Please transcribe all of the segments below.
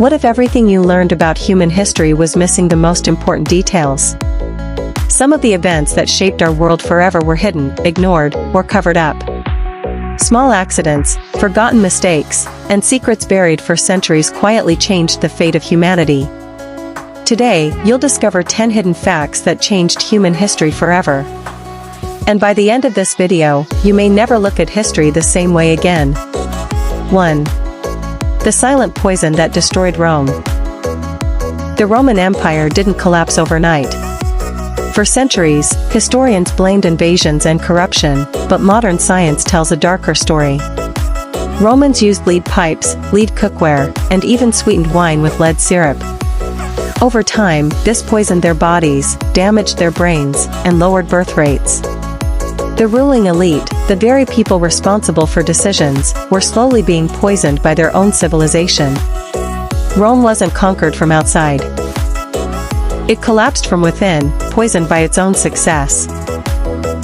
What if everything you learned about human history was missing the most important details? Some of the events that shaped our world forever were hidden, ignored, or covered up. Small accidents, forgotten mistakes, and secrets buried for centuries quietly changed the fate of humanity. Today, you'll discover 10 hidden facts that changed human history forever. And by the end of this video, you may never look at history the same way again. 1. The silent poison that destroyed Rome. The Roman Empire didn't collapse overnight. For centuries, historians blamed invasions and corruption, but modern science tells a darker story. Romans used lead pipes, lead cookware, and even sweetened wine with lead syrup. Over time, this poisoned their bodies, damaged their brains, and lowered birth rates. The ruling elite, the very people responsible for decisions, were slowly being poisoned by their own civilization. Rome wasn't conquered from outside. It collapsed from within, poisoned by its own success.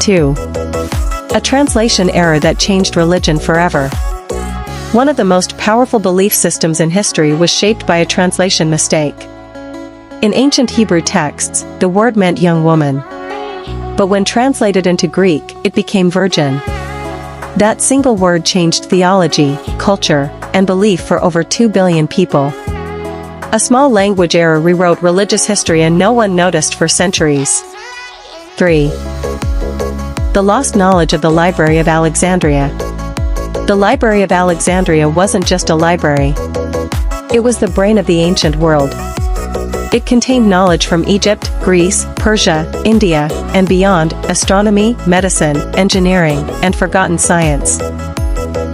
2. A translation error that changed religion forever. One of the most powerful belief systems in history was shaped by a translation mistake. In ancient Hebrew texts, the word meant young woman. But when translated into Greek, it became virgin. That single word changed theology, culture, and belief for over 2 billion people. A small language error rewrote religious history and no one noticed for centuries. 3. The lost knowledge of the Library of Alexandria. The Library of Alexandria wasn't just a library. It was the brain of the ancient world. It contained knowledge from Egypt, Greece, Persia, India, and beyond, astronomy, medicine, engineering, and forgotten science.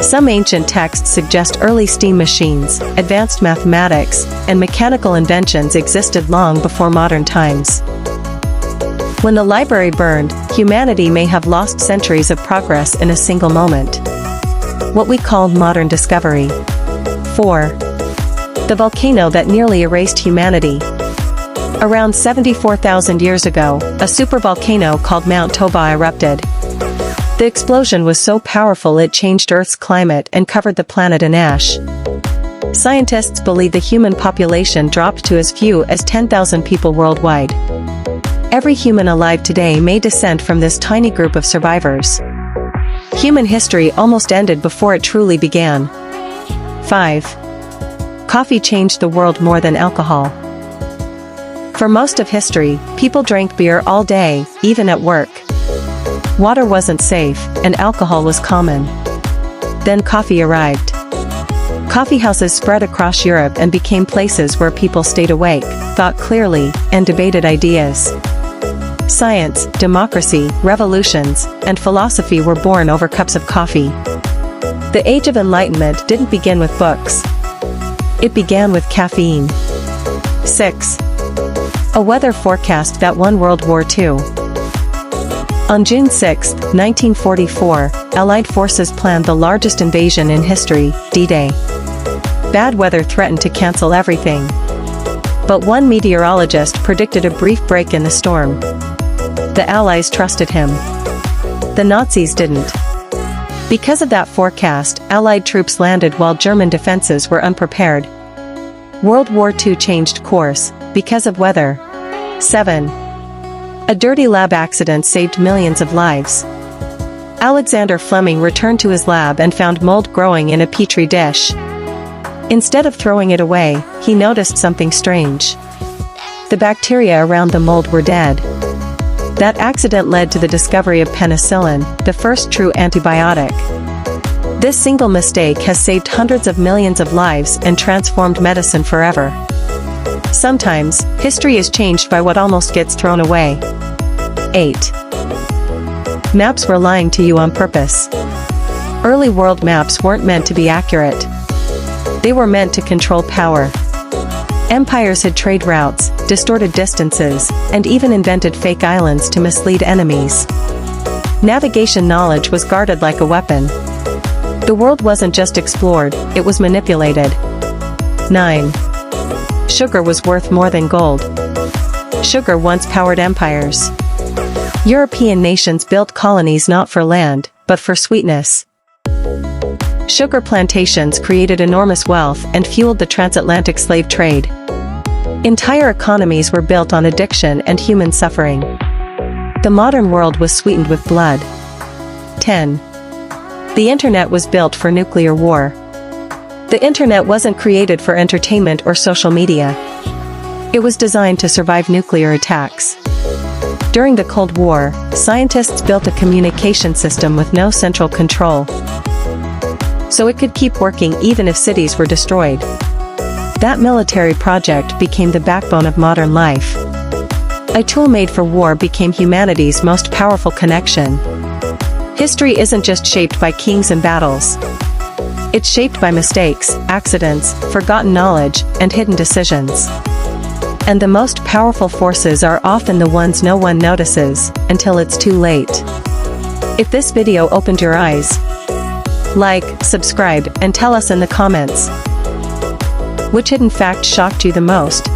Some ancient texts suggest early steam machines, advanced mathematics, and mechanical inventions existed long before modern times. When the library burned, humanity may have lost centuries of progress in a single moment. What we call modern discovery. 4. The volcano that nearly erased humanity. Around 74,000 years ago, a supervolcano called Mount Toba erupted. The explosion was so powerful it changed Earth's climate and covered the planet in ash. Scientists believe the human population dropped to as few as 10,000 people worldwide. Every human alive today may descend from this tiny group of survivors. Human history almost ended before it truly began. 5. Coffee changed the world more than alcohol. For most of history, people drank beer all day, even at work. Water wasn't safe, and alcohol was common. Then coffee arrived. Coffee houses spread across Europe and became places where people stayed awake, thought clearly, and debated ideas. Science, democracy, revolutions, and philosophy were born over cups of coffee. The Age of Enlightenment didn't begin with books. It began with caffeine. 6. A weather forecast that won World War II. On June 6, 1944, Allied forces planned the largest invasion in history, D-Day. Bad weather threatened to cancel everything. But one meteorologist predicted a brief break in the storm. The Allies trusted him. The Nazis didn't. Because of that forecast, Allied troops landed while German defenses were unprepared. World War II changed course, because of weather. 7. A dirty lab accident saved millions of lives. Alexander Fleming returned to his lab and found mold growing in a petri dish. Instead of throwing it away, he noticed something strange. The bacteria around the mold were dead. That accident led to the discovery of penicillin, the first true antibiotic. This single mistake has saved hundreds of millions of lives and transformed medicine forever. Sometimes, history is changed by what almost gets thrown away. 8. Maps were lying to you on purpose. Early world maps weren't meant to be accurate. They were meant to control power. Empires had trade routes, distorted distances, and even invented fake islands to mislead enemies. Navigation knowledge was guarded like a weapon. The world wasn't just explored, it was manipulated. 9. Sugar was worth more than gold. Sugar once powered empires. European nations built colonies not for land, but for sweetness. Sugar plantations created enormous wealth and fueled the transatlantic slave trade. Entire economies were built on addiction and human suffering. The modern world was sweetened with blood. 10. The internet was built for nuclear war. The internet wasn't created for entertainment or social media. It was designed to survive nuclear attacks. During the Cold War, scientists built a communication system with no central control, so it could keep working even if cities were destroyed. That military project became the backbone of modern life. A tool made for war became humanity's most powerful connection. History isn't just shaped by kings and battles. It's shaped by mistakes, accidents, forgotten knowledge, and hidden decisions. And the most powerful forces are often the ones no one notices until it's too late. If this video opened your eyes, like, subscribe, and tell us in the comments which hidden fact shocked you the most.